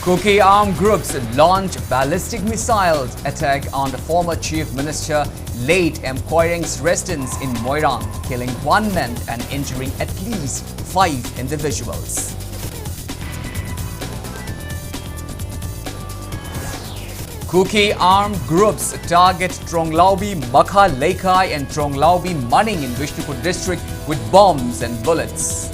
Kuki armed groups launch ballistic missiles attack on the former Chief Minister late M. Koireng's residence in Moirang, killing 1 man and injuring at least 5 individuals. Kuki armed groups target Tronglaubi, Makha Laikai and Tronglaubi Maning in Vishnupur district with bombs and bullets.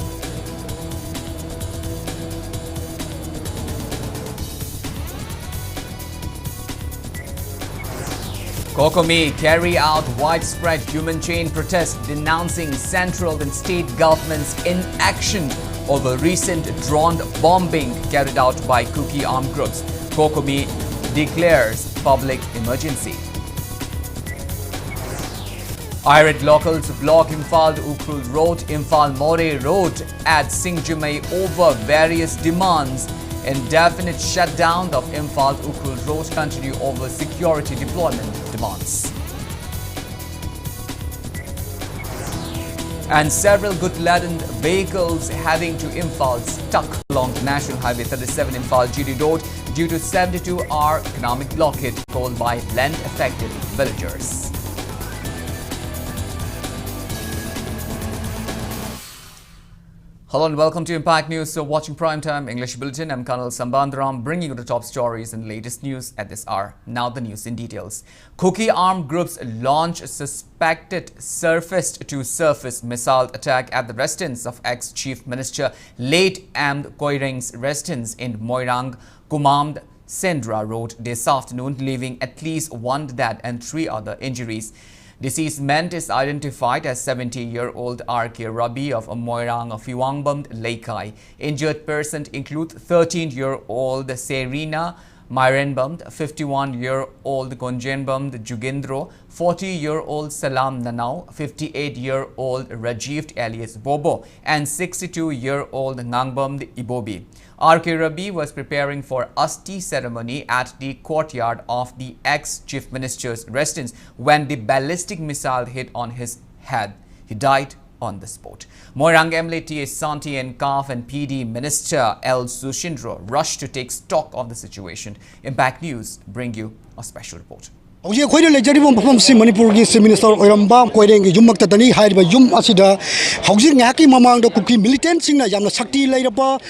Kokomi carry out widespread human chain protests denouncing central and state government's inaction over recent drone bombing carried out by Kuki armed groups. Kokomi declares public emergency. Irate locals block Imphal Ukrul Road, Imphal More Road at Singjumai over various demands. Indefinite shutdown of Imphal Ukrul Road continue over security deployment demands. And several good-laden vehicles heading to Imphal stuck along National Highway 37 Imphal GD Road due to 72-hour economic blockade called by land-affected villagers. Hello and welcome to Impact News. So watching Primetime English Bulletin, I'm KANEL SHAMBANDURAM bringing you the top stories and latest news at this hour. Now the news in details. Kuki armed groups launch suspected surface-to-surface missile attack at the residence of ex-Chief Minister late M. Koireng's residence in Moirang, Kumamd, Sendra Road this afternoon, leaving at least 1 dead and 3 other injuries. Deceased man is identified as 70-year-old R.K. Rabi of Moirang of Fiwangbam, Laikai. Injured persons include 13-year-old Serena Myrenbam, 51-year-old Gonjenbam Jugendro, 40-year-old Salam Nanau, 58-year-old Rajiv alias Bobo, and 62-year-old Ngangbam Ibobi. R.K. Rabi was preparing for Asti ceremony at the courtyard of the ex-Chief Minister's residence when the ballistic missile hit on his head. He died on the spot. Moirang MLA T.S. Santi and CAF and PD Minister L. Sushindro rushed to take stock of the situation. Impact News bring you a special report. Oje khoide lejari bom si Manipur gi Chief Minister oiramba Koireng gi yum maktani haiba yum asida hauji ngaki mamang da Kuki militant sing na yamna sakti leiraba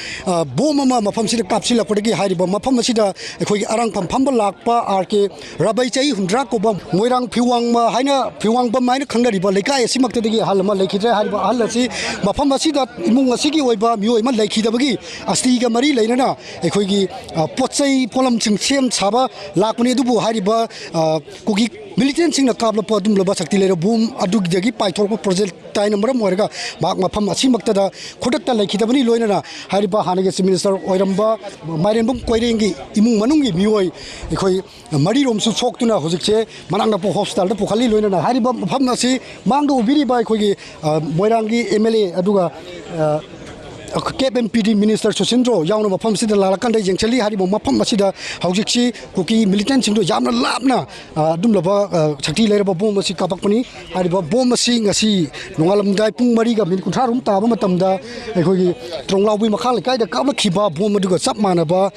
bom ama mafam sida kapsila kodagi haiba mafam asida khoi arang pham phamba lakpa RK Rabai chai 100 ko bom Moirang phiwang ma haina phiwang bam haina khangari ba lekai asimaktadagi halama lekhidra haiba halasi mafam asida imung asigi oiba mioi ma lekhidabagi asti ga mari leinana khoi gi potsai polam ching sem saba lakuni dubu haiba Kuki militant sing na kabla pa dum laba sakti lera boom adug jagi paithor ko project tai number moirga bak mafam asimakta da khodak laikidabani loinana hariba hanage Chief Minister oiramba Myrenbam Koireng gi imung manungi mioi ekhoi mari rom su soktuna hojikche manangna po hospital da pokhali loinana hariba mafam asi mangdo ubiri ba ekhoi gi Moirangi MLA aduga KPMPD Minister Sushindro yauna mafam sida lalakan da jengchali haribo mafam asida haujiksi Kuki militant singdo yamna labna dumlaba sakti leiraba bom asi kapakpani haribo bom asi ngasi nongalamdai pung mari ga min kuntharum taba matamda ekhoi Tronglaubi Makha Laikai da kabla khiba bom aduga chap manaba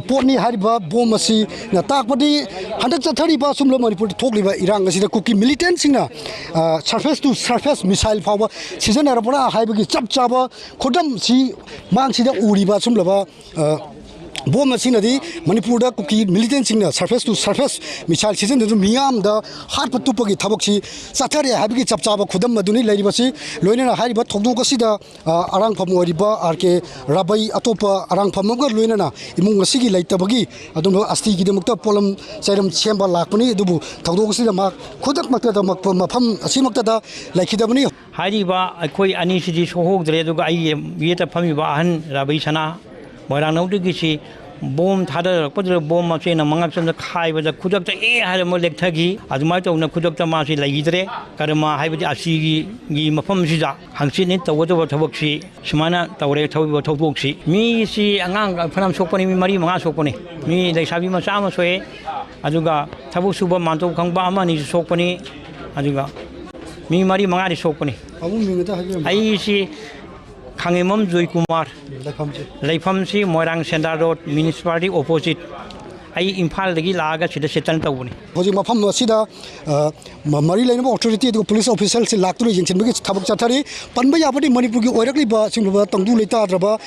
porni hariba bom asi na takpadi handak chathari ba sumlo Manipur thokliba irang asida Kuki militant singna surface to surface missile power season arapura haibagi chap chaba Kodam si mang sida uriba sumlaba bom asinadi Manipur da Kuki militant singna surface to surface missile season da miyam da hat patupagi thabakchi chathare habigi chapchaba khudam maduni leiribasi loinana hariba thokdok asida arang pham oriba RK Rabai atopa arang phamga loinana imung asigi leitabagi adum asti gi demukta polam sairam semba lakpani dubu thokdok asida mak khudak makta da mafam asimakta da laikidabani hariba akhoi ani sidi sohogdre duga ai yeta phamiba ahan Rabai sana Moirang naudigi si bom thada padra bom ma chena mangak sam khai ba khudak ta har mo lek thagi adumai to na khudak ta ma si laigidre karma haibadi asi gi mafam si ja hangsi ni tawdo thabak si smana tawre thawi thobok si mi si angang phanam sokpani mi mari manga sokpani mi leisabi ma sama soe aduga thabu suba manto khangba ama ni sokpani aduga mi mari manga ri sokpani ai si Khangimam Joy Kumar Leifam si Moirang Senda Road Municipality opposite ai Imphal dagi laga sida settle tawni hoji mafam sida mari lainaba authority to police official se lakturi jingchen bagi thabak chathari panba yabadi manipur gi oirakli ba singba tangdu leita draba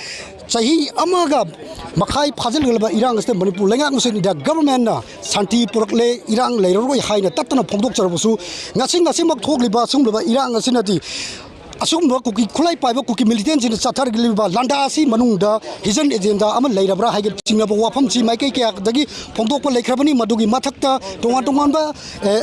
chahi amaga makhai phajal galba irang ste manipur lenga musin da government na santi purakle irang leiroi haina tatna phongdok charbusu ngasi mak thokliba sungba irang asinati asumba kuki khulai paiba kuki militant in chathar giliba landa si manungda hidden agenda ama leirabra haige chingnaba wafam chi mai kai kya dagi phongdok pa lekhrabani madugi mathakta tongan ba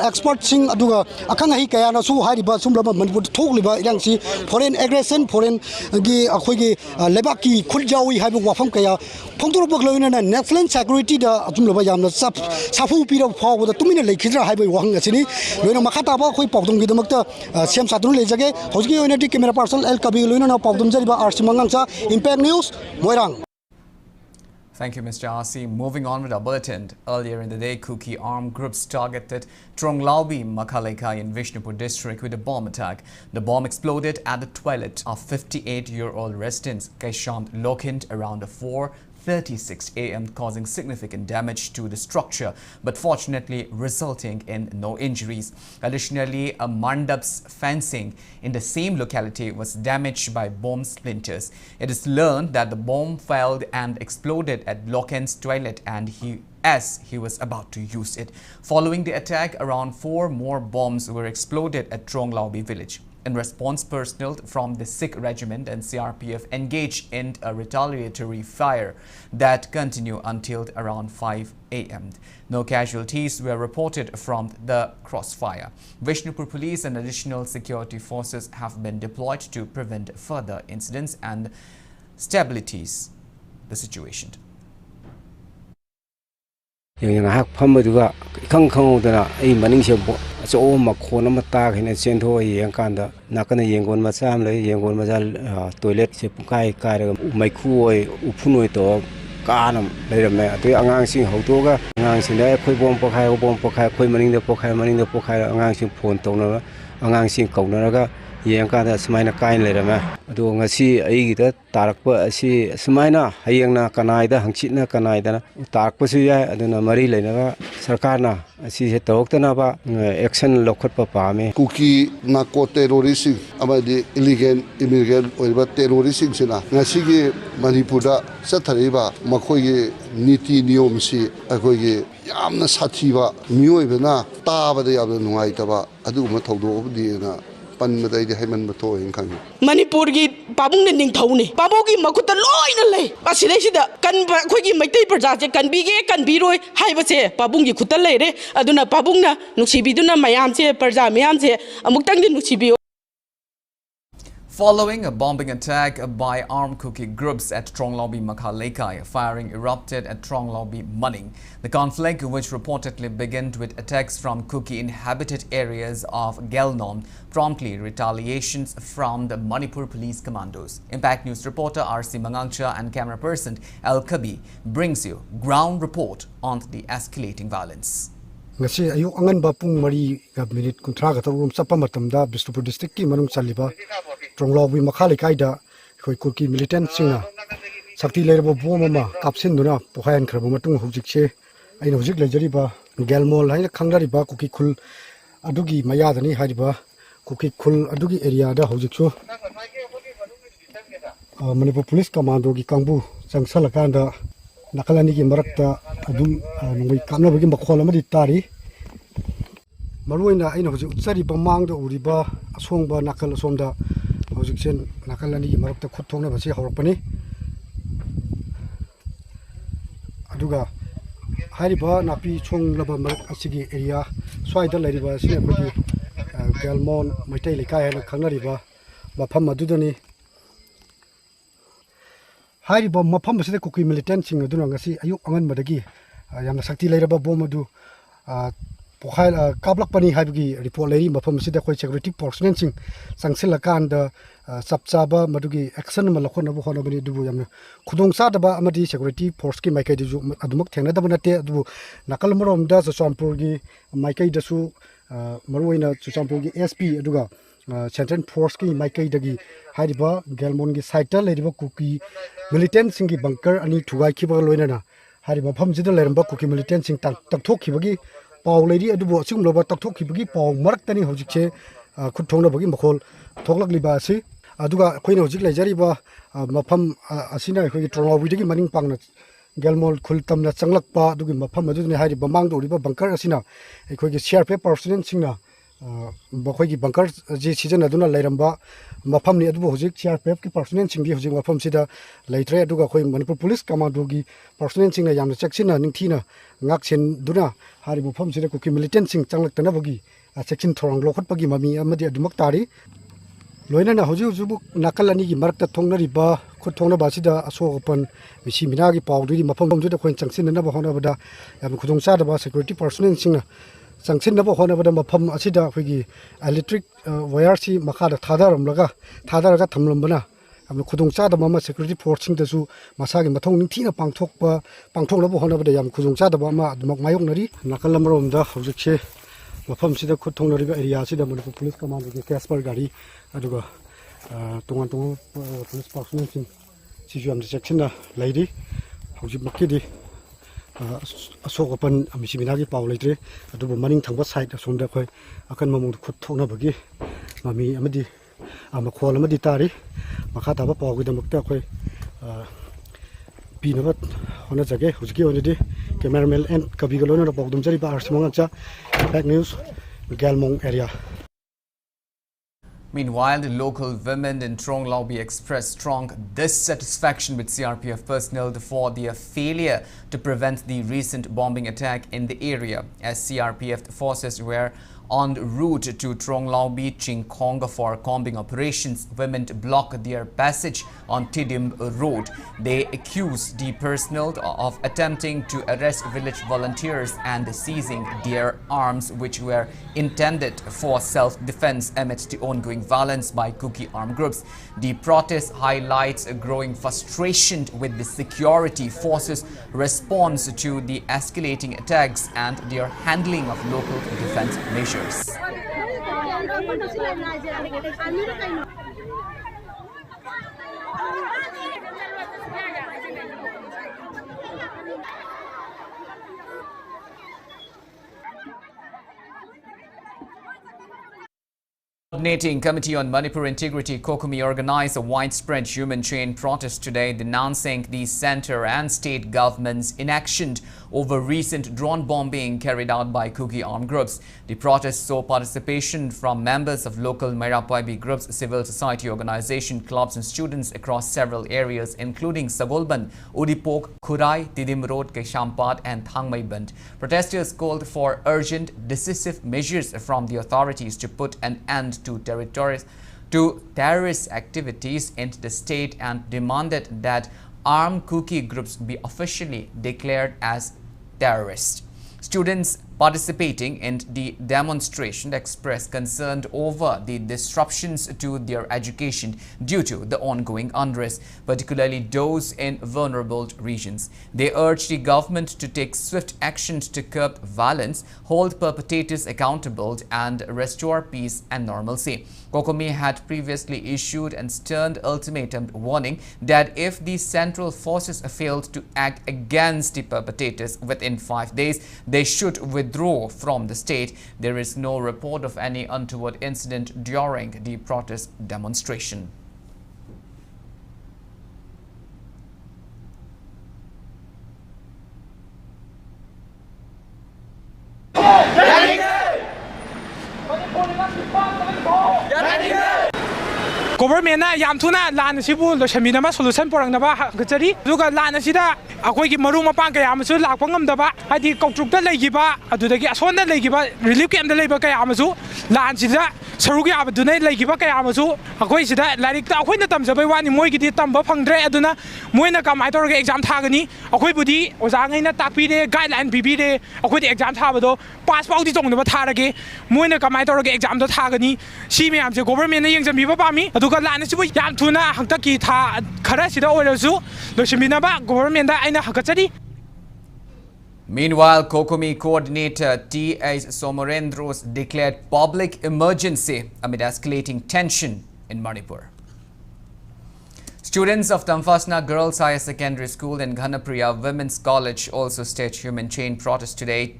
expert sing aduga akhang hi kaya na su hariba sumba manipur thokliba irang si foreign aggression foreign gi akhoi gi lebak ki khuljawi haibu wafam kaya phongdok bak loina na national security da ajumlaba yamna safu pira phawda tumina lekhidra haibu wahang asini loina makhata ba khoi pawdong gi damakta sem satru lejage hoji oina camera person El Kabir Luna Pavdum Jariba Arsi Mangangsa Impact News Moirang. Thank you, Mr. RC. Moving on with our bulletin. Earlier in the day, Kuki armed groups targeted Tronglaubi Makhaleka in Vishnupur district with a bomb attack. The bomb exploded at the toilet of 58-year-old resident Kaishant Lokhind around 4:36 a.m., causing significant damage to the structure, but fortunately resulting in no injuries. Additionally, a mandap's fencing in the same locality was damaged by bomb splinters. It is learned that the bomb failed and exploded at Lokhend's toilet as he was about to use it. Following the attack, around 4 more bombs were exploded at Tronglaubi village. In response, personnel from the Sikh regiment and CRPF engaged in a retaliatory fire that continued until around 5 a.m. No casualties were reported from the crossfire. Vishnupur police and additional security forces have been deployed to prevent further incidents and stabilize the situation. Yang hak pamaduga khang ai maning se so ma khona ma ta khine chen tho yang kan da nakana yengon ma sam le yengon ma jal toilet se kai mai khu oi uphunoi to kanam leirame atu angang sing hoto ga angang sing dai khoi bom pokhai khoi maning da pokhai angang sing phone to na angang sing kauna ga yang kan da smaina kain leirame adu ngasi ai gi da tarakpa asi smaina hayang na kanai da hangchit na kanai da tarakpa su ya aduna mari leina ga sarkar na asi se tawktana ba action lokhot pa pame Kuki nako terrorist amadi illegal immigrant oiba terrorist sina ngasi gi Manipur da sathari ba makhoi gi niti niyom si akoi gi yamna sathiba mioi bana ta ba da yabna nungai ta ba adu ma thawdo obdi na Manipur gi pabung ne ning thau ne pabo gi makuta loi na le asile sida kan khoi gi maitai praja je kan bi ge kan bi roi haiba se pabung gi khuta le re aduna pabung na nuksibi duna mayam se praja mayam se amuk tang din nuksibi. Following a bombing attack by armed Kuki groups at Tronglaubi Makhaleka, firing erupted at Tronglaubi Maning. The conflict, which reportedly began with attacks from Kuki inhabited areas of Gelnom, promptly retaliations from the Manipur police commandos. Impact News reporter RC Mangangcha and camera person El Kabir brings you ground report on the escalating violence. ngasi ayu angan ba pung mari ga minute kuntra ga tawum chapa matam da Bishnupur district ki manung chaliba Tronglaubi Makhaleka da khoi Kuki militant singa sakti leirbo bomama kapsin duna pohayan khrabu matung hujik che aina hujik lejari ba gelmol haina khangdari ba Kuki khul adugi maya dani hariba Kuki khul adugi area da hujik chu Manipur police commando gi kangbu changsala kanda nakalani ki marakta adum ngai kamna bagi makhol amadi tari maruina aina hujik utsari ba mangda uriba asongba nakal somda hujik chen nakalani ki marakta khutthongna basi hawrapani aduga hariba napi chong laba marak asigi area swaida lariba sine bagi galmon maitai lekai hana khangnariba mafam adudani hariba mafam asida Kuki militant sing aduna ngasi ayuk angan madagi yamna sakti leiraba bom adu pokhai kablak pani haibgi report leiri mafam asida khoi security personnel sing sangsil kan da sapchaba madugi action ma lakhon abu khona bani dubu yamna khudong sa da ba amadi security force ki maikai du adumak thengna da banate adu nakal marom da champur gi maikai da su maruina champur gi SP aduga Central Force ki Maikai dagi hariba Gelmon gi site leriba Kuki militant singi bunker ani thugai khiba loinana hariba pham jida leramba Kuki militant sing takthok khibagi paw ledi adubo singum loba takthok khibagi paw marak tani hojik che khut thongna bagi makhol thoklak liba asi aduga khoina hojik leijariba mafam asina khoi Trongawi dagi maning pangna Gelmol khul tamna changlak pa dugi mafam aduni hariba mangdo riba bunker asina khoi gi CRPF personnel singna bakoi ki bunker ji season aduna lairamba mafam ni adubo hojik CRPF ki personnel singdi hojik mafam sida laitre aduga khoi Manipur police commando gi personnel singna yamna checksina ningthina ngakchen duna haribo pham sida Kuki militant sing changlak tana bagi checksin thorang lokhot pagi mami amadi adumak tari loina na hoji jubu nakal ani gi marakta thongnari ba khut thongna ba sida asopan misi mina gi pawdri mafam ju da khoin changsin na ba hona bada yam khudong sa da ba security personnel singna changsin na ba hona bada mafam asida khoi electric wire si makha da thadaraga thamlambana am khudong cha da mama security force sing da su masa gi mathong ning thina pangthok na ba hona bada yam khudong cha da ba ma dumak mayok nari nakal lamrom da hojik che mafam sida khut thongnari ba area sida Manipur police command gi Casper gari aduga tongan police personnel sing si am section na lady hojik makidi asokapan amisi minagi paw leitre aduba maning thangba side asomda khoi akan mamung khut thokna bagi mami amadi amakhol amadi tari makha taba paw gi damakta khoi pinabat hona jage hujki onidi cameraman and kabigolona pawdum jari ba arsimanga cha back news Galmong area. Meanwhile, the local women in Trong Lobby expressed strong dissatisfaction with CRPF personnel for their failure to prevent the recent bombing attack in the area, as CRPF forces were en route to Trong Lobby, Chingkong for combing operations. Women blocked their passage on Tidim Road. They accused the personnel of attempting to arrest village volunteers and seizing their arms, which were intended for self-defense amidst the ongoing violence by Kuki armed groups. The protest highlights a growing frustration with the security forces' response to the escalating attacks and their handling of local defense measures. Coordinating Committee on Manipur Integrity, Kokumi, organized a widespread human chain protest today denouncing the center and state government's inaction over recent drone bombing carried out by Kuki armed groups. The protest saw participation from members of local Mairapaibi groups, civil society organization, clubs and students across several areas including Sagolban, Udipok, Khurai, Tidim Road, Keshampad and Thangmaiband. Protesters called for urgent, decisive measures from the authorities to put an end to terrorist activities in the state and demanded that armed Kuki groups be officially declared as terrorists. Students participating in the demonstration expressed concern over the disruptions to their education due to the ongoing unrest, particularly those in vulnerable regions. They urged the government to take swift actions to curb violence, hold perpetrators accountable and restore peace and normalcy. Kokumi had previously issued a stern ultimatum warning that if the central forces failed to act against the perpetrators within 5 days, they should withdraw from the state. There is no report of any untoward incident during the protest demonstration. Government na yam thuna lan sibu losamina solution porang na ba gachari duga lan asida akoi gi maru mapang kaya amasu lakpa ngamdaba hadi kautruk da leigiba adudagi asona leigiba relief camp da leiba kaya amasu lan sida sarugi abaduna leigiba kaya amasu akoi sida larik ta akoi na tamjabai wani moi gi di tamba phangdre aduna moina kamai torga exam thagani akoi budi oja ngai na takpi de guideline bibi de akoi di exam thabado pass pau di tong na ba tharage moina kamai torga exam da thagani si me amse government na yengjam biba pami aduga lan sibu yam thuna hangtaki tha khara sida oirasu losimina ba government da aina hakachari Meanwhile, Kokomi coordinator T.H. Somorendros declared public emergency amid escalating tension in Manipur. Students of Tamfasna Girls Higher Secondary School and Ghanapriya Women's College also staged human chain protest today,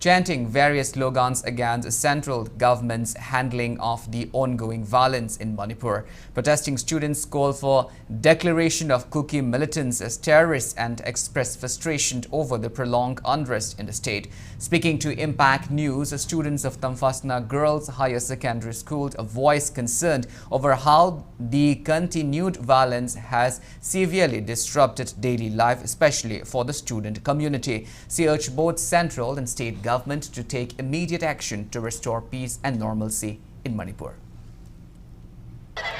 chanting various slogans against central government's handling of the ongoing violence in Manipur. Protesting students call for declaration of Kuki militants as terrorists and express frustration over the prolonged unrest in the state. Speaking to Impact News, students of Tamfasna Girls Higher Secondary School voiced concern over how the continued violence has severely disrupted daily life, especially for the student community. She urged both central and state government to take immediate action to restore peace and normalcy in Manipur.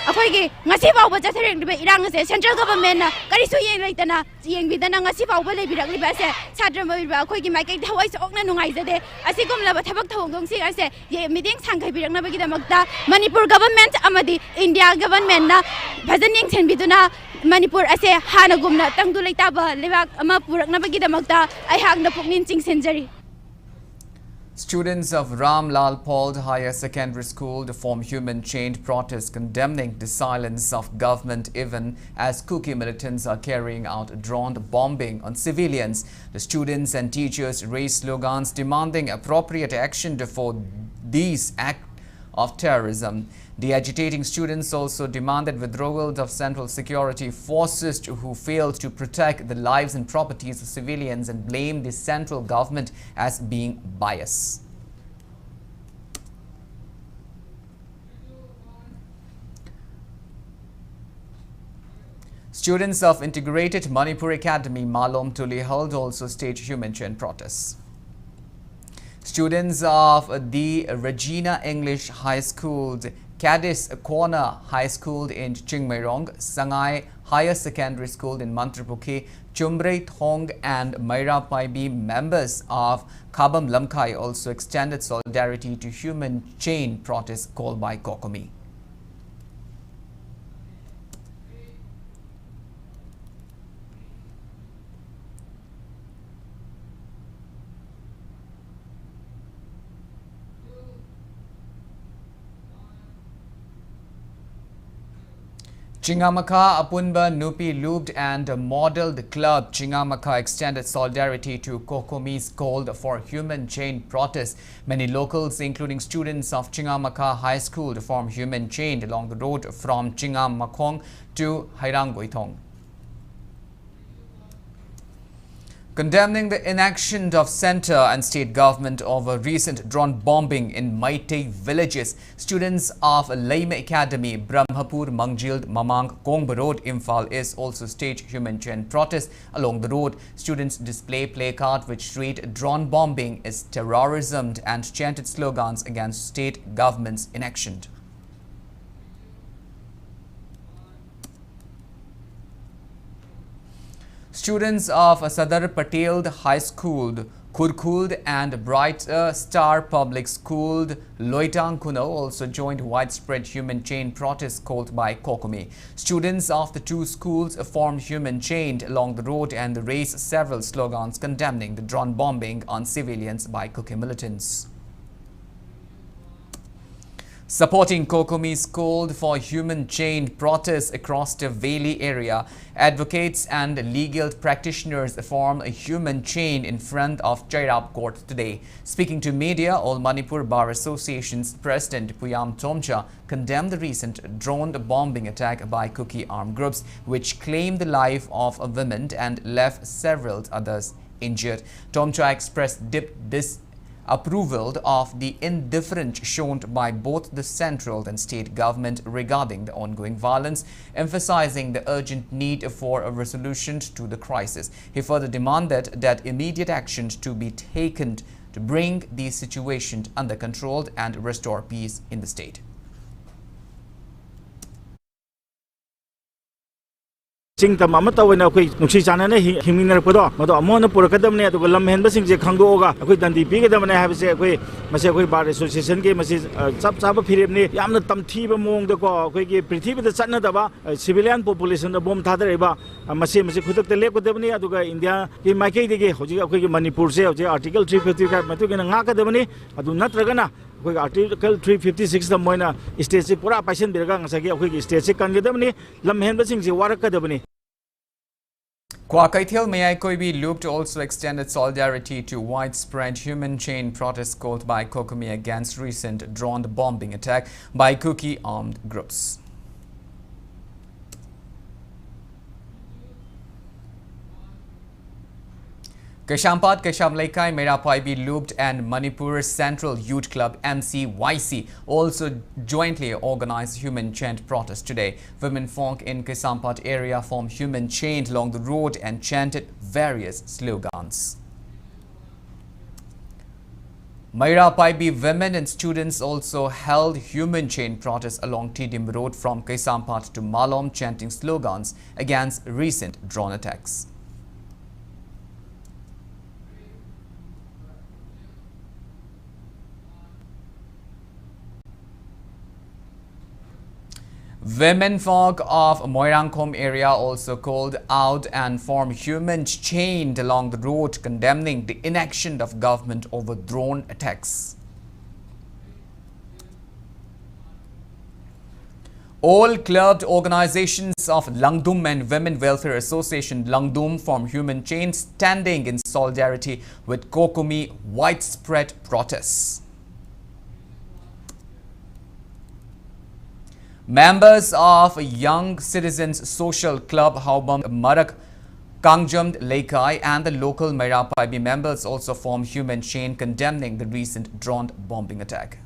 Akoigi ngasi fawba jathering dibe irang ase central government na karisu yeng leitana yeng bidana ngasi fawba lebirak liba ase sadra mabiba akoigi maikai thawai sokna nungai jade asigum laba thabak thawong si ase ye meeting sangkai birak na bagi damakta Manipur government amadi India government na bhajaning chen biduna Manipur ase hana gumna tangdu leitaba lebak ama purak na bagi damakta ai hak na puknin ching senjari. Students of Ram Lal Paul Higher Secondary School formed human chain protest condemning the silence of government even as Kuki militants are carrying out drone bombing on civilians. The students and teachers raised slogans demanding appropriate action for these acts of terrorism. The agitating students also demanded withdrawal of central security forces who failed to protect the lives and properties of civilians and blamed the central government as being biased. Students of Integrated Manipur Academy Malom Tuli held also staged human chain protests. Students of the Regina English High School, Cadiz Corner High School in Chingmairong, Sangai Higher Secondary School in Mantrapuki, Chumbre Thong and Maira Paibi members of Kabam Lamkai also extended solidarity to human chain protest called by Kokomi. Chingamaka Apunba Nupi Looped and Modeled Club Chingamaka extended solidarity to Kokomi's call for human chain protest. Many locals, including students of Chingamaka High School, formed human chain along the road from Chingamakong to Hairangoitong. Condemning the inaction of centre and state government over recent drone bombing in Maitai villages, students of Laime Academy, Brahmapur, Mangjil, Mamang, Kongba Road, Imphal East also staged human chain protests along the road. Students display placards which read "Drone bombing is terrorism" and chanted slogans against state government's inaction. Students of Sadar Patel High School, Kurkuld and Bright Star Public School, Loitang Kuno also joined widespread human chain protests called by Kokomi. Students of the two schools formed human chain along the road and raised several slogans condemning the drone bombing on civilians by Kuki militants. Supporting Kokomi's call for human chain protests across the Valley area, advocates and legal practitioners formed a human chain in front of Chairap Court today. Speaking to media, All Manipur Bar Association's President Puyam Tomcha condemned the recent drone bombing attack by Kuki armed groups, which claimed the life of a woman and left several others injured. Tomcha expressed disapproval of the indifference shown by both the central and state government regarding the ongoing violence, emphasizing the urgent need for a resolution to the crisis. He further demanded that immediate action to be taken to bring the situation under control and restore peace in the state. Ching tam amata wena koi nuksi chana ne himiner podo mado amona purakadam ne to lam hen basing je khangdoga koi dandi pi gadam ne have se koi mase koi bar association ke mase chap chap phirem ne yamna tamthi ba mong de ko koi ki prithvi da channa da ba civilian population da bom thadare ba mase khudak te lep gadam ne aduga India ki maikei de ge hoji koi ki Manipur se hoji article 355 matu ke nga kadam ne adu natragana koi article 356 da moina state se pura paisen birga ngasa ge koi state se kan gadam ne lam hen basing je warak kadam ne Kuki Mayai Koibi looped also extended solidarity to widespread human chain protests called by Kokumi against recent drone bombing attack by Kuki armed groups. Keshampat, Keshamlaikai, Merapaibi looped and Manipur Central Youth Club MCYC also jointly organized human chain protest today. Women folk in Kesampat area formed human chain along the road and chanted various slogans. Merapaibi women and students also held human chain protests along Tidim Road from Kesampat to Malom, chanting slogans against recent drone attacks. Women folk of Moirangkom area also called out and formed human chain along the road condemning the inaction of government over drone attacks. All clubbed organizations of Langdum and Women Welfare Association Langdum formed human chain standing in solidarity with Kokumi widespread protests. Members of Young Citizens Social Club Haubam Marak Kangjamd Laikai and the local Merapaibi members also formed human chain condemning the recent drone bombing attack.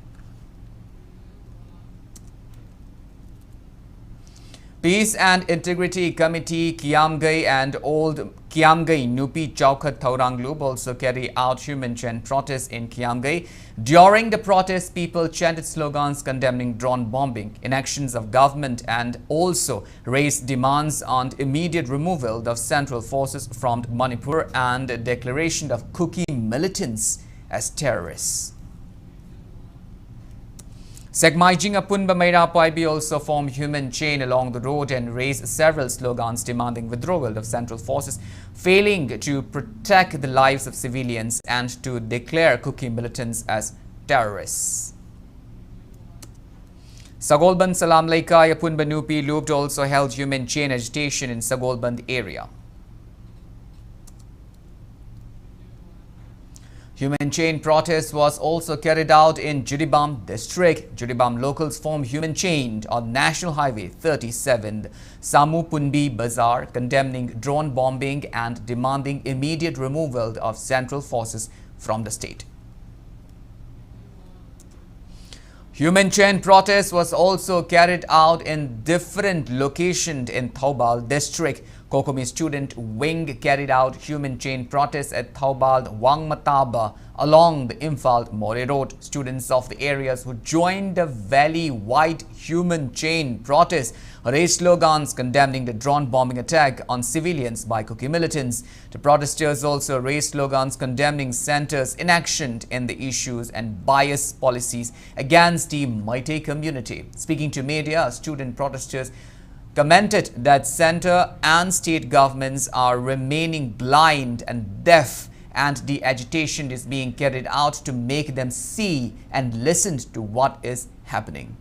Peace and Integrity Committee Kiamgai and Old Kiamgai Nupi Chaukat Thauranglub also carry out human chain protests in Kiamgai. During the protest, people chanted slogans condemning drone bombing, inactions of government, and also raised demands on immediate removal of central forces from Manipur and a declaration of Kuki militants as terrorists. Segmaijing Apunba Merapaibi also formed human chain along the road and raised several slogans demanding withdrawal of central forces, failing to protect the lives of civilians and to declare Kuki militants as terrorists. Sagolband Salam Laikai Apunba Nupi Looped also held human chain agitation in Sagolband area. Human chain protest was also carried out in Juribam district. Juribam locals formed human chain on National Highway 37, Samu Punbi Bazaar, condemning drone bombing and demanding immediate removal of central forces from the state. Human chain protest was also carried out in different locations in Thoubal district. Kokumi student wing carried out human chain protests at Thoubal Wangmataba along the Imphal More Road. Students of the areas who joined the valley-wide human chain protest raised slogans condemning the drone bombing attack on civilians by Kuki militants. The protesters also raised slogans condemning centers' inaction in the issues and bias policies against the Meitei community. Speaking to media, student protesters commented that center and state governments are remaining blind and deaf, and the agitation is being carried out to make them see and listen to what is happening.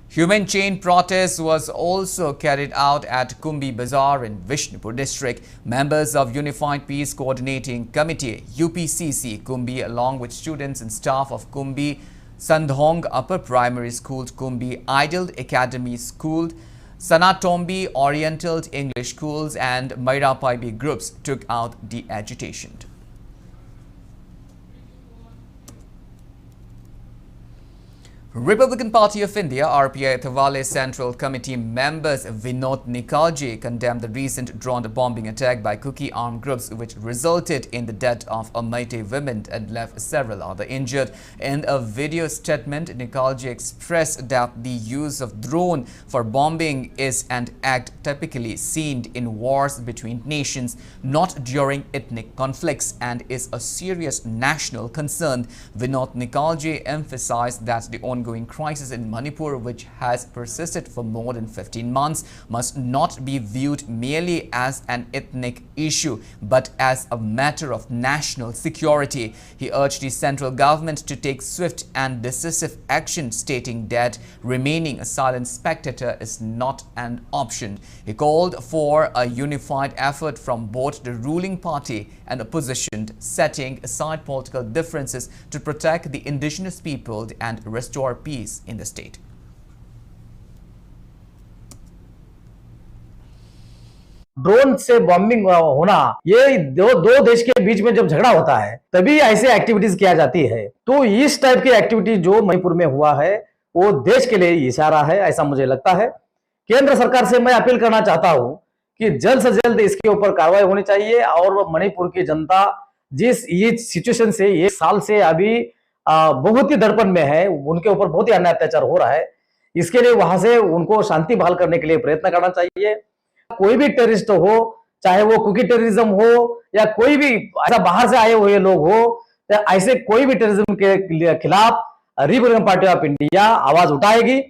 Human chain protest was also carried out at Kumbi Bazaar in Vishnupur district. Members of Unified Peace Coordinating Committee UPCC Kumbi along with students and staff of Kumbi Sandhong Upper Primary School, Kumbi Idle Academy School, Sanatombi Oriental English Schools and Merapaibi groups took out the agitation. Republican Party of India RPI Thawale Central Committee members Vinod Nikalji condemned the recent drone bombing attack by Kuki armed groups which resulted in the death of a Meitei woman and left several others injured. In a video statement, Nikalji expressed that the use of drone for bombing is an act typically seen in wars between nations, not during ethnic conflicts, and is a serious national concern. Vinod Nikalji emphasized that the ongoing crisis in Manipur, which has persisted for more than 15 months, must not be viewed merely as an ethnic issue, but as a matter of national security. He urged the central government to take swift and decisive action, stating that remaining a silent spectator is not an option. He called for a unified effort from both the ruling party and opposition, setting aside political differences to protect the indigenous people and restore peace in the state. Drone से bombing होना, ये दो देश के बीच में जब झगड़ा होता है तभी ऐसे एक्टिविटीज किया जाती है। तो इस टाइप की एक्टिविटी जो मणिपुर में हुआ है वो देश के लिए इशारा है, ऐसा मुझे लगता है। केंद्र सरकार से मैं अपील करना चाहता हूं कि जल्द से जल्द इसके ऊपर कार्रवाई होनी चाहिए और मणिपुर की जनता जिस ये सिचुएशन से 1 साल से अभी बहुत ही दड़पण में है, उनके ऊपर बहुत ही अन्याय अत्याचार हो रहा है। इसके लिए वहां से उनको शांति बहाल करने के लिए प्रयत्न करना चाहिए। कोई भी टेररिस्ट हो, चाहे वो कुकी टेररिज्म हो या कोई भी ऐसा बाहर से आए हुए लोग हो, ऐसे कोई भी टेररिज्म के खिलाफ रिपब्लिकन पार्टी ऑफ इंडिया आवाज उठाएगी।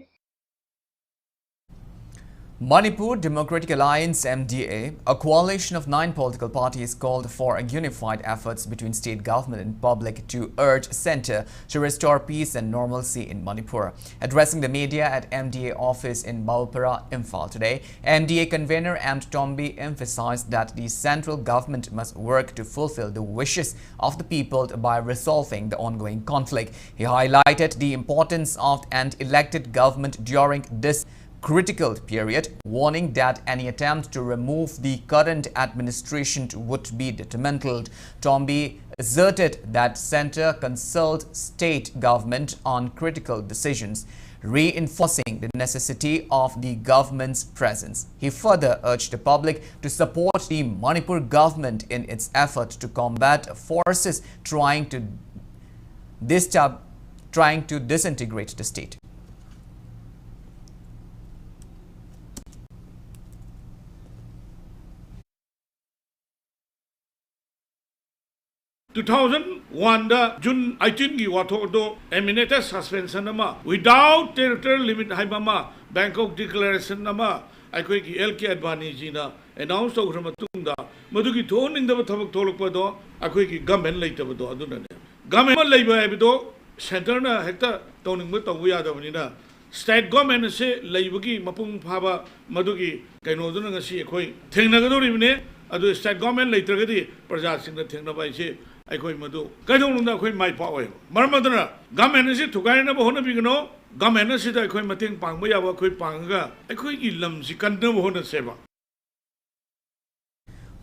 Manipur Democratic Alliance MDA, a coalition of 9 political parties, called for a unified efforts between state government and public to urge centre to restore peace and normalcy in Manipur. Addressing the media at MDA office in Balpara, Imphal today, MDA convener M. Tombi emphasized that the central government must work to fulfill the wishes of the people by resolving the ongoing conflict. He highlighted the importance of an elected government during this critical period, warning that any attempt to remove the current administration would be detrimental. Tombi asserted that centre consult state government on critical decisions, reinforcing the necessity of the government's presence. He further urged the public to support the Manipur government in its effort to combat forces trying to disintegrate the state. 2001 da June 18 gi wathok do emanated suspension nama without territorial limit haibama Bangkok declaration nama aikoi ki LK Advani ji na announce to gram tungda madu ki thon ing da thabak tholok pa do aikoi ki government leitab do aduna ne government leiba hai do center na hekta toning ma tong ya da bani na state government se leiba ki mapung phaba madu ki kaino do na ngasi aikoi thengna ga do ri ne adu state government leitragadi praja sing da thengna bai se aikoi madu kaidong da khoi mai pa oi marmadana government se thugai na bahona bigno government se da aikoi mateng pangba ya ba khoi panga aikoi ki lam si kan na bahona seba.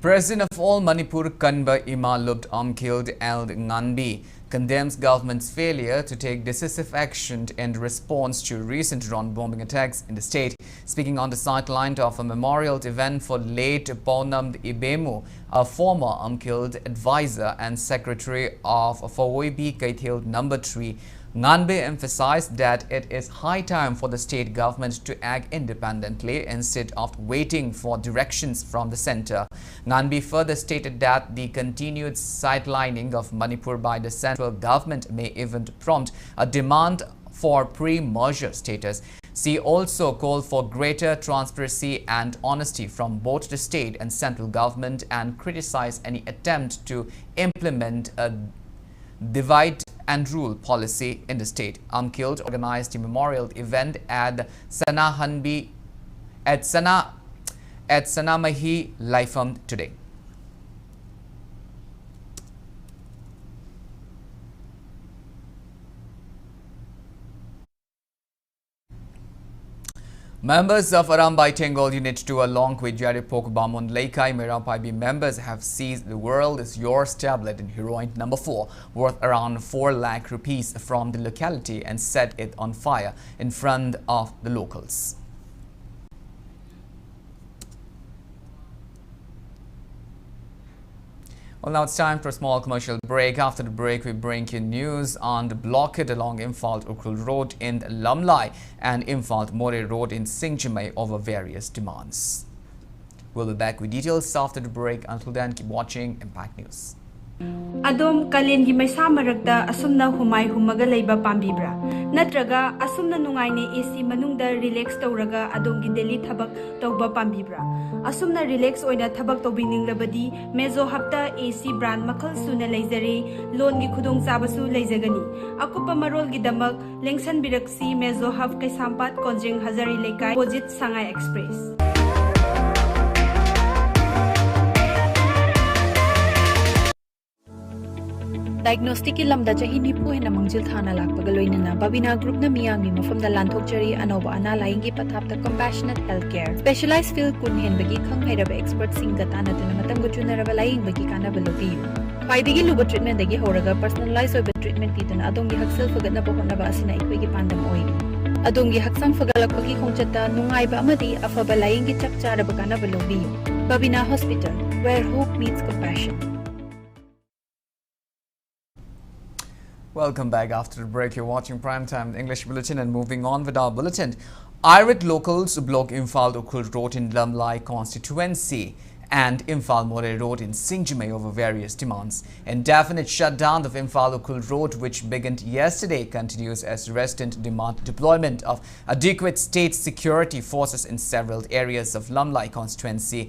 President of all Manipur Kanba Ima Lubt Amkhild Eld Nganbi condemns government's failure to take decisive action in response to recent drone bombing attacks in the state. Speaking on the sideline of a memorial event for late Pounam Ibemu, a former Amkhild advisor and secretary of Fawoibi Kaithil No. 3, Nganbe emphasized that it is high time for the state government to act independently instead of waiting for directions from the center. Nganbe further stated that the continued sidelining of Manipur by the central government may even prompt a demand for pre-merger status. She also called for greater transparency and honesty from both the state and central government and criticized any attempt to implement a divide and rule policy in the state. Amkhild organized a memorial event at Sanamahi Laifam today. Members of Arambai Tengol Unit 2 along with Jaripok Bamon Leikai Merapai members have seized the World is Yours tablet in heroin number 4 worth around 4 lakh rupees from the locality and set it on fire in front of the locals. Well, now it's time for a small commercial break. After the break, we bring you news on the blockade along Imphal Ukul Road in Lamlai and Imphal More Road in Singjimai over various demands. We'll be back with details after the break. Until then, keep watching Impact News. Adom kalen gi maisa marakta asumna humai humaga leiba pambibra natraga asumna nungaine AC manungda relax tawraga adom gi daily thabak tawba pambibra asumna relax oina thabak tawbininglabadi mezo hapta AC brand makhal suna leizare loan gi khudong chabasu leizagani akupa marol gi damak lengsan biraksi mezo haf kaisampat konjeng hazari lekai opposite Sangai Express. Diagnostic ki lamda chahi nipu hena mangjil thana lakpaga loinana Babina group na miyangmi mafamda lanthokchari anoba ana laingi pathapta compassionate healthcare specialized field kun henbagi khanghairaba expert singa tanaduna matamga chunaraba laingbagi kanaba lobiyu khwaidagi luba treatment dagi horaga personalized oiba treatment piduna adongi haksal fagatna bahonaba asina ikwegi pandam oi adongi haksang fagalakpagi khongchata nungaiba amadi afaba laingi chakcharaba kanaba lobiyu Babina Hospital where hope meets compassion. Welcome back after the break. You're watching Primetime English Bulletin and moving on with our bulletin. Irate locals block Imphal Ukul Road in Lamlai constituency and Imphal More Road in Singjimai over various demands. Indefinite shutdown of Imphal Ukul Road, which began yesterday, continues as residents demand deployment of adequate state security forces in several areas of Lamlai constituency,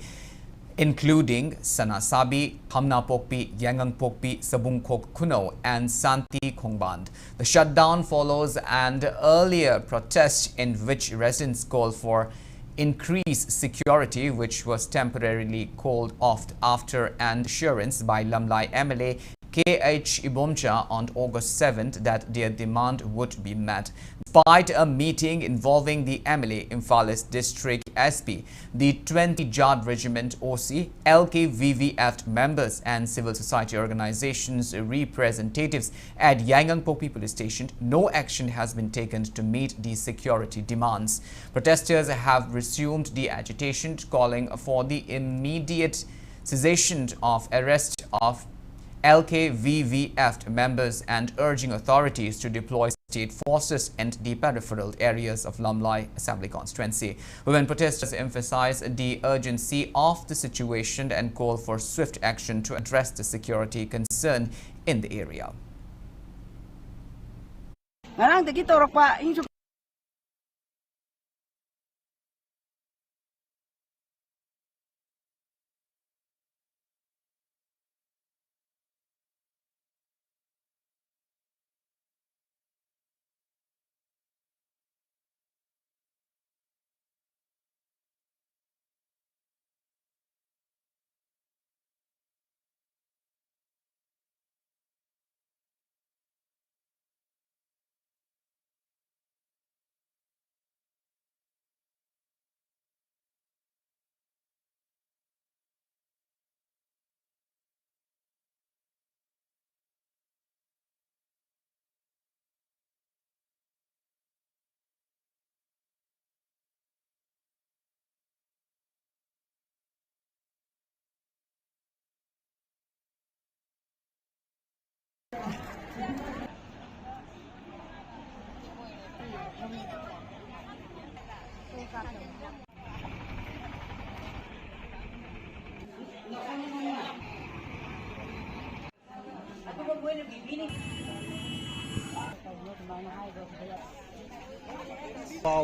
including Sanasabi, Hamna Pokpi, Yangang Pokpi, Sabung Kok Kuno, and Santi Kongband. The shutdown follows an earlier protest in which residents called for increased security, which was temporarily called off after an assurance by Lamlai MLA KH Ibomcha on August 7th that their demand would be met. Despite a meeting involving the MLA, Imphal District SP, the 20 Jad Regiment OC, LKVVF members and civil society organizations representatives at Yangang Pokpi Police Station, no action has been taken to meet the security demands. Protesters have resumed the agitation, calling for the immediate cessation of arrest of LKVVF members and urging authorities to deploy state forces in the peripheral areas of Lamlai Assembly constituency. Women protesters emphasize the urgency of the situation and call for swift action to address the security concern in the area.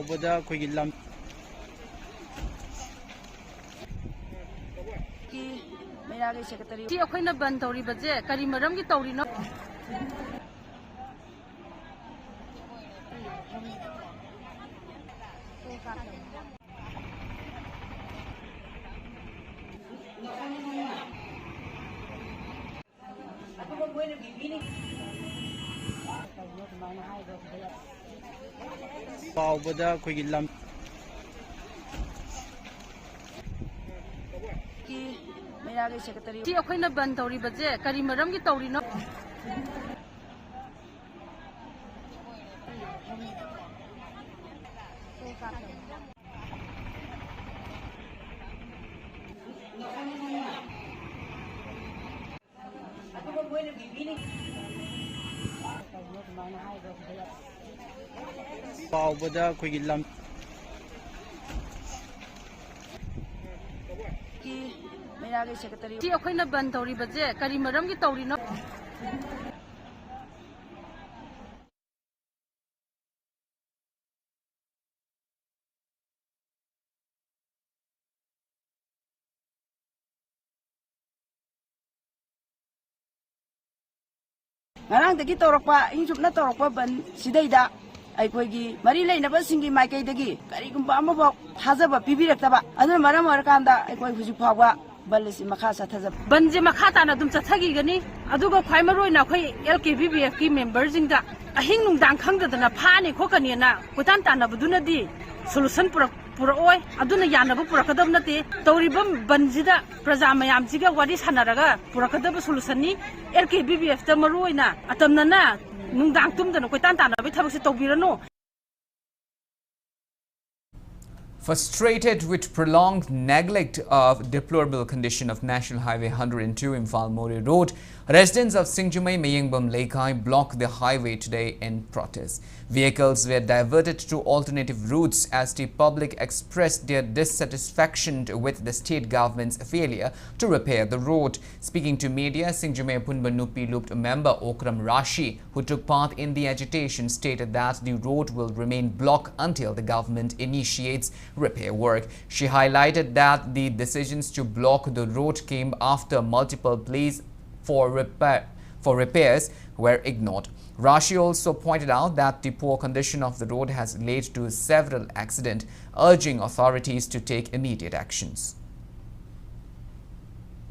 Bada koigi lam ki mera ge secretary ti akhoi na ban tauri baje kari maram gi tauri no Bada koigi lam ꯁꯤ ꯑꯩꯈꯣꯏꯅ ban ꯇꯧꯔꯤꯕꯁꯦ ꯀꯔꯤ ꯃꯔꯝꯒꯤ ꯇꯧꯔꯤꯅꯣ ꯄꯥꯎꯕꯗ ꯑꯩꯈꯣꯏꯒꯤ ꯂꯝ ꯁꯤ ꯑꯩꯈꯣꯏꯅ ban ꯇꯧꯔꯤꯕꯁꯦ ꯀꯔꯤ ꯃꯔꯝꯒꯤ ꯇꯧꯔꯤꯅꯣ ꯉꯔꯥꯡꯗꯒꯤ ꯇꯧꯔꯛꯄ ꯏꯪꯁꯨꯞꯅ ꯇꯧꯔꯛꯄ ꯕꯟ ꯁꯤꯗꯩꯗ ꯑꯩꯈꯣꯏꯒꯤ ꯃꯔꯤ ꯂꯩꯅꯕꯁꯤꯡꯒꯤ ꯃꯥꯏꯀꯩꯗꯒꯤ ꯀꯔꯤꯒꯨꯝꯕ ꯑꯃꯐꯥꯎ ꯊꯥꯖꯕ ꯄꯤꯕꯤꯔꯛꯇꯕ ꯑꯗꯨꯅ ꯃꯔꯝ ꯑꯣꯏꯔꯀꯥꯟꯗ ꯑꯩꯈꯣꯏ ꯍꯧꯖꯤꯛ ꯐꯥꯎꯕ ꯕꯟ ꯑꯁꯤ ꯃꯈꯥ ꯆꯠꯊꯖꯕ ꯕꯟꯁꯦ ꯃꯈꯥ ꯇꯥꯅ ꯑꯗꯨꯝ ꯆꯠꯊꯈꯤꯒꯅꯤ ꯑꯗꯨꯒ ꯈ꯭ꯋꯥꯏ ꯃꯔꯨꯑꯣꯏꯅ ꯑꯩꯈꯣꯏ LKPBFꯀꯤ ꯃꯦꯝꯕꯔꯁꯤꯡꯗ ꯑꯍꯤꯡ ꯅꯨꯡꯗꯥꯡ ꯈꯪꯗꯗꯅ ꯐꯥꯅꯤ ꯈꯣꯠꯀꯅꯤꯅ ꯀꯣꯏꯇꯥꯟ ꯇꯥꯟꯅꯕꯗꯨꯅꯗꯤ ꯁꯣꯂꯨꯁꯟ पुरओय अदुना यानब पुरकदब नते तौरिबम बंजिदा प्रजा मयामजिगा वारी सानरागा पुरकदब सोलुसननी LKBBF ता मरुओइना अतमनना नुंदांग तुमदना कोइतान तानाबे थबकसे तौबिरनो. Frustrated with prolonged neglect of deplorable condition of National Highway 102 Imphal More Road, residents of Singjumai Mayingbam Laikai blocked the highway today in protest. Vehicles were diverted to alternative routes as the public expressed their dissatisfaction with the state government's failure to repair the road. Speaking to media, Singjumai Punbanupi Looped member Okram Rashi, who took part in the agitation, stated that the road will remain blocked until the government initiates repair work. She highlighted that the decisions to block the road came after multiple pleas for repairs were ignored. Rashi also pointed out that the poor condition of the road has led to several accidents, urging authorities to take immediate actions.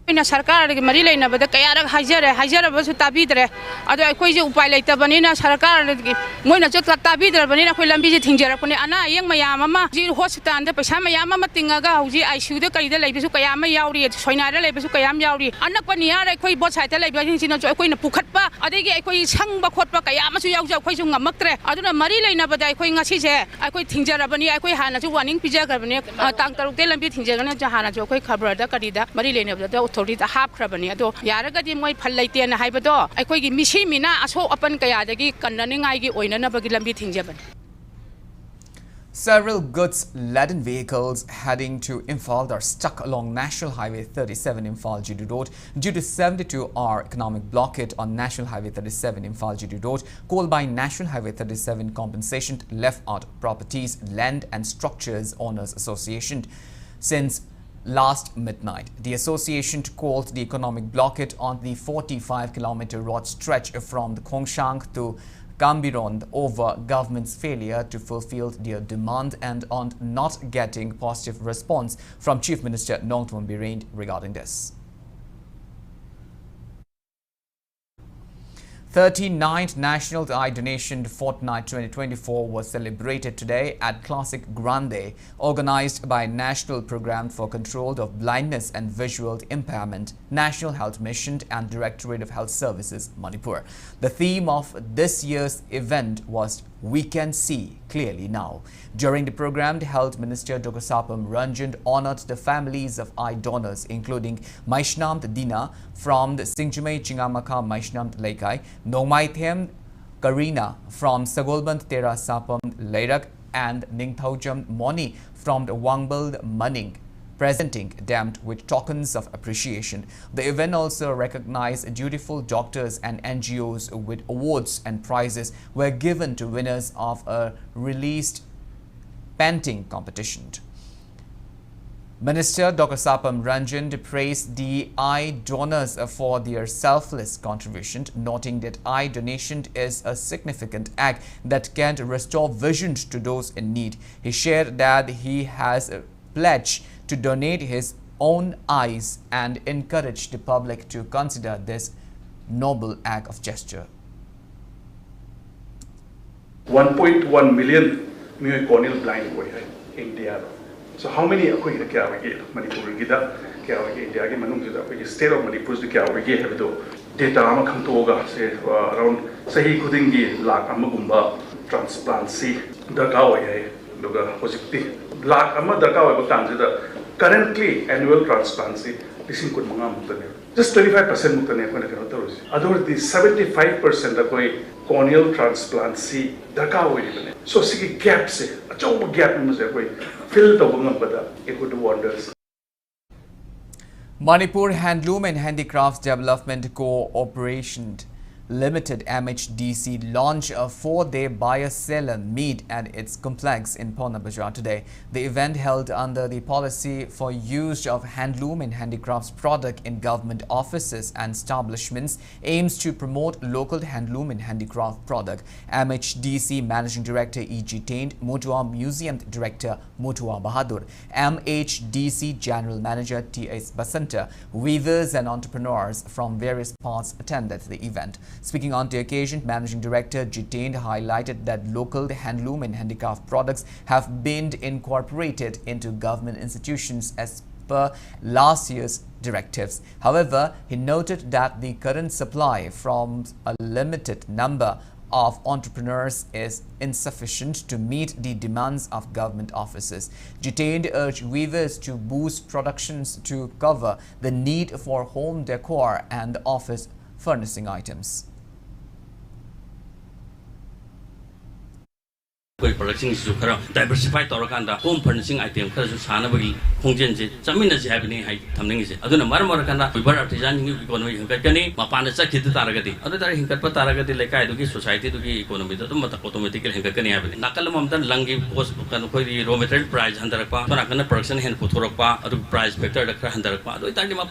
इन सरकार के मरी लेना बदे कयारक हाइजर बस ताबीदरे अदो अखोई जे उपाय लेता बनिना सरकार के मोइना जो ताबीदरे बनिना कोई लंबी जे थिंजरपने अना यंग मयाम अमा जी हॉस्पिटल दे पैसा मयाम अमा तिंगागा हौजी आईसीयू दे करिदे लेबेसु कयाम यावरी सोइनारे लेबेसु कयाम यावरी अनकपनि यार अखोई बोट साइड लेबे जिन जो अखोई न पुखटपा अदेगे अखोई संगबा खोटपा कयाम सु याव अखोई सु ngमक्तरे अदुना मरी लेना बदे अखोई ngasi जे अखोई थिंजरबनि अखोई हाना जो वार्निंग पिजागरबनि तांग तरुक दे लंबी थिंजरगने जहाना जो अखोई खबर दा करिदा मरी लेना बदे authority हापख्रबनी अदो यारगदी मोय फल्लैतेन हाइबदो अखोइगी मिसी मिना असो अपन कयादगी कन्ननिंगाइगी ओइननबगी लंबी थिंजबन. Several goods-laden vehicles heading to Imphal are stuck along National Highway 37 Imphal GD Road due to 72-hour economic blockade on National Highway 37 Imphal GD Road called by National Highway 37 Compensation Left Out Properties Land and Structures Owners Association. Since last midnight, the association called the economic blockade on the 45-kilometer road stretch from the Khongshang to Kambiron over government's failure to fulfill their demand and on not getting positive response from Chief Minister Nongtwan Birend regarding this. 39th National Eye Donation Fortnight 2024 was celebrated today at Classic Grande, organized by National Program for Control of Blindness and Visual Impairment, National Health Mission and Directorate of Health Services, Manipur. The theme of this year's event was "We Can See Clearly Now." During the program, the Health Minister Dr. Sapam Ranjan honored the families of eye donors, including Maishnamt Dina from the Singjumai Chingamaka Maishnamt Laikai, Nongmaithem Karina from Sagolband Tera Sapam Lairak, and Ningthaujam Moni from the Wangbald Maning, presenting them with tokens of appreciation. The event also recognized dutiful doctors and NGOs with awards and prizes were given to winners of a released painting competition. Minister Dr. Sapam Ranjan praised the eye donors for their selfless contribution, noting that eye donation is a significant act that can restore vision to those in need. He shared that he has pledged to donate his own eyes and encourage the public to consider this noble act of gesture. 1.1 million KANEL blind boy in India. So how many akoi da kya wage Manipur gi da kya wage India gi manung da akoi state of Manipur da kya wage have do data ama khang to ga se around sahi khuding gi lakh ama gumba transplancy da ka wage loga positive lakh ama da ka wage tang da currently annual transplancy lising kun manga mutane just 25% mutane akoi na karo other the 75% akoi corneal transplancy da ka wage ne so sigi gap se acho gap mu se akoi fill the ngam bada it would do wonders. Manipur Handloom and Handicrafts Development Cooperation Limited MHDC launched a 4-day buyer-seller meet at its complex in Pona Bazaar today. The event held under the policy for use of handloom and handicrafts product in government offices and establishments aims to promote local handloom and handicraft product. MHDC Managing Director E. Jitained, Mutua Museum Director Mutua Bahadur, MHDC General Manager T.S. Basanta, weavers and entrepreneurs from various parts attended the event. Speaking on the occasion, Managing Director Jitained highlighted that local handloom and handicraft products have been incorporated into government institutions as per last year's directives. However, he noted that the current supply from a limited number of entrepreneurs is insufficient to meet the demands of government offices. Jitained urged weavers to boost productions to cover the need for home decor and office furnishing items. Production is diversified Torokanda, home furnishing item, Sanabagi, Hongjenji, Samina happening, Taming. Aduna Marmarakanda, we were artisan economy, Hungary, Mapana Saki Taragati, other Hinkapa Taragati, like I do society to the economy, the automatically Hinkani happening. Nakalamam, Langi, post raw material price, Handarapa, Panakana person, Hen Puturapa, price vector, the Handarapa, the Tandima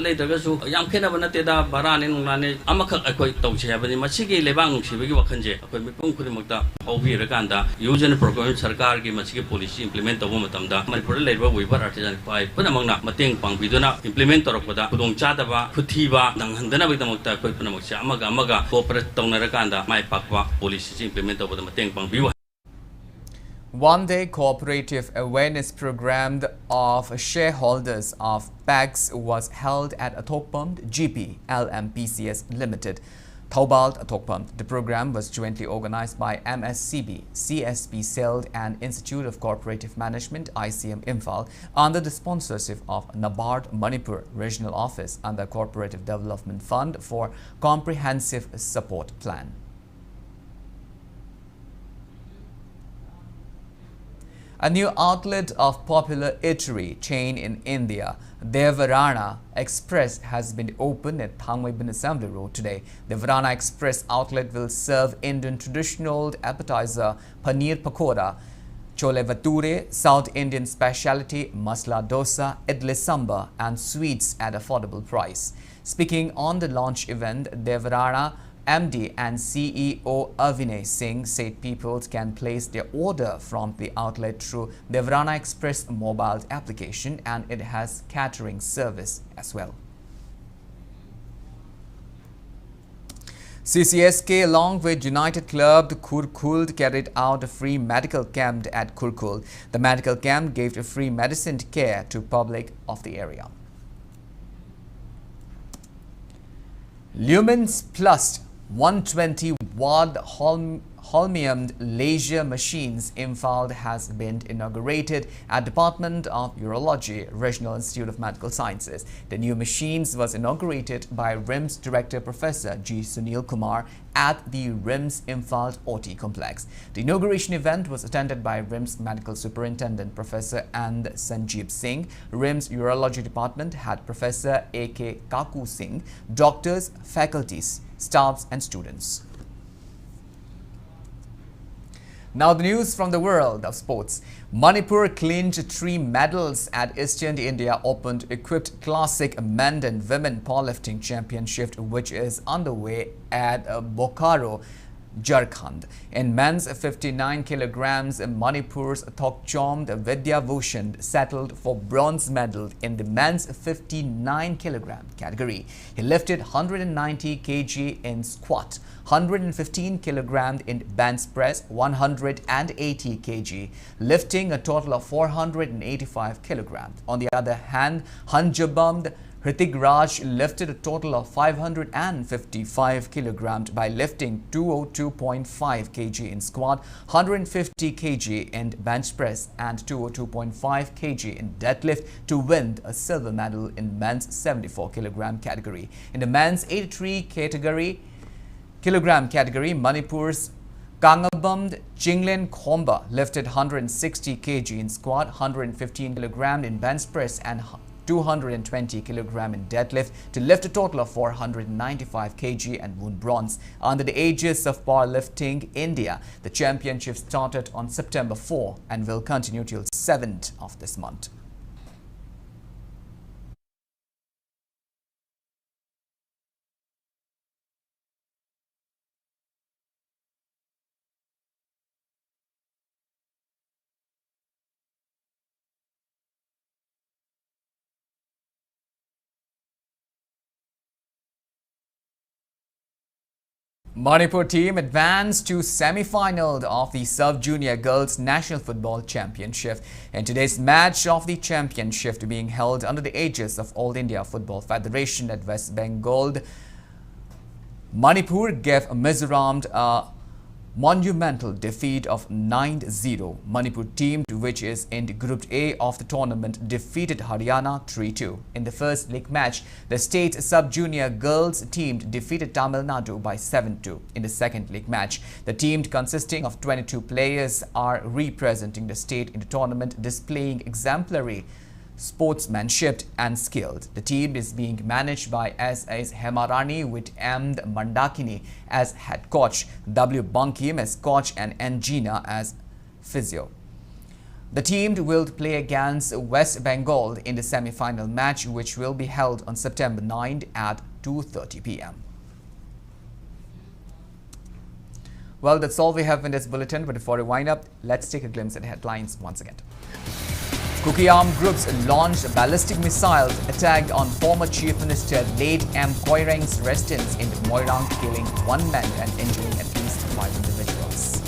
later, Yamkena Vanateda, Baran and Rane, Amaka, Aquai Tochi, Machigi, Levang, Shiviki Wakanje, Akwimukurimuta, Ovi. Use and program Sarkar ki machiki policy implement abo matamda Manipur labor weaver artisan pai panamangna mateng pangpiduna implement toropada kudong chadaba khuthiba danghandana bidamokta koi panamokcha amaga cooperate tawnarakanda mai pakwa policy implement abo mateng pangbiwa. One-day cooperative awareness program of shareholders of PACS was held at Athokpam GP LMPCS Limited, Taubalt Athokpam. The program was jointly organized by MSCB, CSP CELD and Institute of Cooperative Management ICM Imphal under the sponsorship of NABARD Manipur Regional Office and the Cooperative Development Fund for Comprehensive Support Plan. A new outlet of popular eatery chain in India, Devarana Express, has been opened at Thangwaiban Assembly Road today. The Devarana Express outlet will serve Indian traditional appetizer paneer pakoda, chole bhature, South Indian specialty masala dosa, idli sambar and sweets at affordable price. Speaking on the launch event, Devarana MD and CEO Avinay Singh said people can place their order from the outlet through Devarana Express mobile application, and it has catering service as well. CCSK along with United Club Kurkul carried out a free medical camp at Kurkul. The medical camp gave free medicine care to public of the area. Lumens Plus 120 watt Holmium laser machines Imphal has been inaugurated at Department of Urology, Regional Institute of Medical Sciences. The new machines was inaugurated by RIMS Director Professor G. Sunil Kumar at the RIMS Imphal OT complex. The inauguration event was attended by RIMS Medical Superintendent Professor and Sanjeev Singh. RIMS Urology Department had Professor A.K. Kaku Singh, doctors, faculties, staffs and students. Now the news from the world of sports. Manipur clinched 3 medals at Eastern India Open equipped classic men and women powerlifting championship, which is underway at Bokaro Jharkhand. In men's 59 kilograms, Manipur's Thokchomd Vidyabhushan settled for bronze medal in the men's 59 kilogram category. He lifted 190 kg in squat, 115 kilograms in bench press, 180 kg, lifting a total of 485 kilograms. On the other hand, Hanjabamd Hrithik Raj lifted a total of 555 kilograms by lifting 202.5 kg in squat, 150 kg in bench press and 202.5 kg in deadlift to win a silver medal in men's 74 kilogram category. In the men's 83 kilogram category, Manipur's Kangabamd Chinglin Khomba lifted 160 kg in squat, 115 kilograms in bench press and 220 kg in deadlift to lift a total of 495 kg and won bronze. Under the aegis of Powerlifting India, the championship started on September 4 and will continue till 7th of this month. Manipur team advanced to semi-final of the Sub-Junior Girls National Football Championship. In today's match of the championship being held under the aegis of All India Football Federation at West Bengal, Manipur gave Mizoram a monumental defeat of 9-0. Manipur team, which is in Group A of the tournament, defeated Haryana 3-2. In the first league match, the state sub-junior girls team defeated Tamil Nadu by 7-2. In the second league match, the team consisting of 22 players are representing the state in the tournament, displaying exemplary sportsmanship and skills. The team is being managed by S.S. Hemarani with M. Mandakini as head coach, W. Bankim as coach and N. Gina as physio. The team will play against West Bengal in the semi-final match, which will be held on September 9 at 2:30 p.m. Well, that's all we have in this bulletin, but before we wind up, let's take a glimpse at the headlines once again. Kuki armed groups launched ballistic missiles attacked on former Chief Minister late M. Koireng's residence in Moirang, killing 1 man and injuring at least 5 individuals.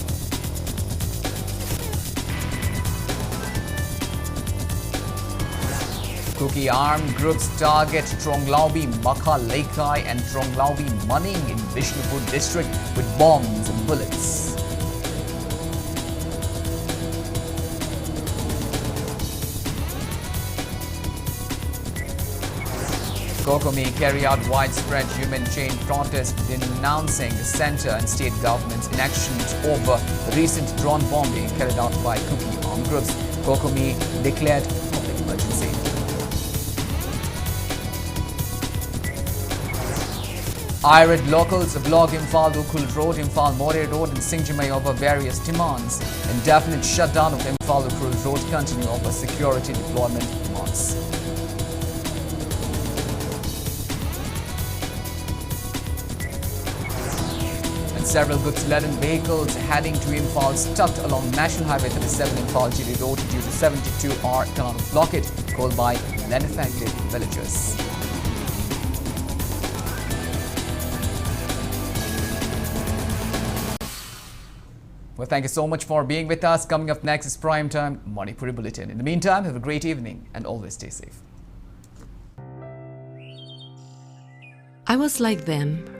Kuki armed groups target Tronglaubi, Makha Laikai and Tronglaubi Maning in Vishnupur district with bombs and bullets. Kokomi carry out widespread human chain protest denouncing centre and state government's inactions over recent drone bombing carried out by Kuki armed groups. Kokomi declared public emergency. IRID locals block Imphal Ukul Road, Imphal More Road and Singjimai over various demands. Indefinite shutdown of Imphal Ukul Road continue over security deployment demands. Several goods-laden vehicles heading to Imphal stuck along National Highway 37 Imphal Giri Road due to 72-hour canal blockade called by unaffected villagers. Well, thank you so much for being with us. Coming up next is Primetime Manipuri Bulletin. In the meantime, have a great evening and always stay safe. I was like them.